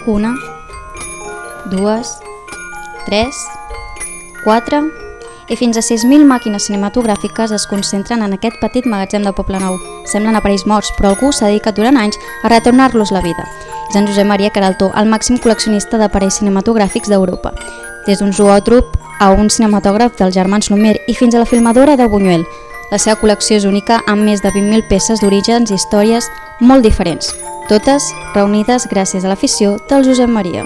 1, 2, 3, 4 i fins a 6.000 màquines cinematogràfiques es concentren en aquest petit magatzem de Poblenou. Semblen aparells morts, però algú s'ha dedicat durant anys a retornar-los la vida. És en Josep Maria Queraltó, el màxim col·leccionista d'aparells cinematogràfics d'Europa. Des d'un zoòtrop a un cinematògraf dels germans Lumière i fins a la filmadora de Buñuel. La seva col·lecció és única amb més de 20.000 peces d'orígens i històries molt diferents, totes reunides gràcies a l'afició del Josep Maria.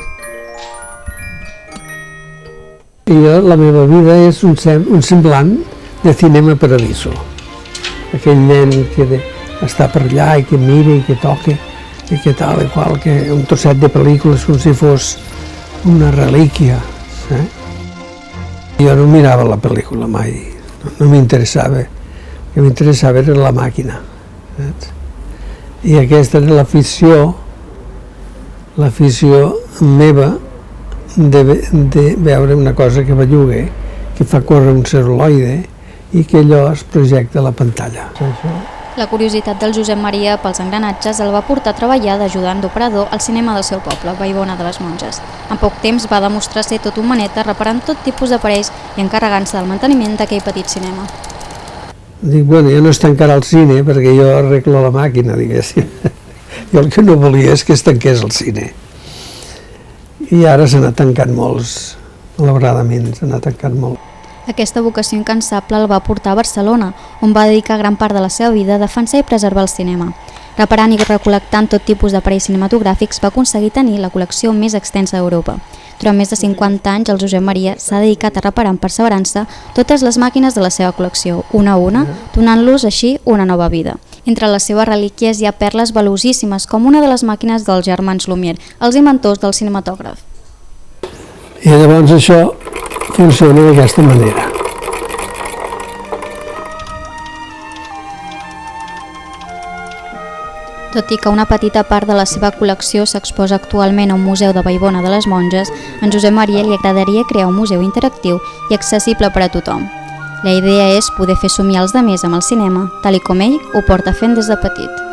La meva vida és un semblant de Cinema Paradiso. Aquell nen que està per allà i que mira i que toca i que tal i qual, que un trosset de pel·lícules com si fos una relíquia. Jo no mirava la pel·lícula mai, no m'interessava. El que m'interessava era la màquina. I aquesta era l'afició meva de veure una cosa que belluga, que fa córrer un celuloide i que allò es projecta a la pantalla. La curiositat del Josep Maria pels engranatges el va portar a treballar d'ajudant d'operador al cinema del seu poble, Vallbona de les Monges. En poc temps va demostrar ser tot un maneta reparant tot tipus d'aparells i encarregant-se del manteniment d'aquell petit cinema. Dic, bueno, ja no es tancarà el cine perquè jo arreglo la màquina, diguéssim. Jo el que no volia és que es tanqués el cine. I ara se n'ha tancat molts, malauradament, se n'ha tancat molt. Aquesta vocació incansable el va portar a Barcelona, on va dedicar gran part de la seva vida a defensar i preservar el cinema. Reparant i recol·lectant tot tipus d'aparells cinematogràfics va aconseguir tenir la col·lecció més extensa d'Europa. Durant més de 50 anys, el Josep Maria s'ha dedicat a reparar amb perseverança totes les màquines de la seva col·lecció, una a una, donant-los així una nova vida. Entre les seves relíquies hi ha perles valuosíssimes, com una de les màquines dels germans Lumière, els inventors del cinematògraf. I llavors això funciona d'aquesta manera. Tot i que una petita part de la seva col·lecció s'exposa actualment a un museu de Vallbona de les Monges, a en Josep Maria li agradaria crear un museu interactiu i accessible per a tothom. La idea és poder fer somiar els demés amb el cinema, tal i com ell ho porta fent des de petit.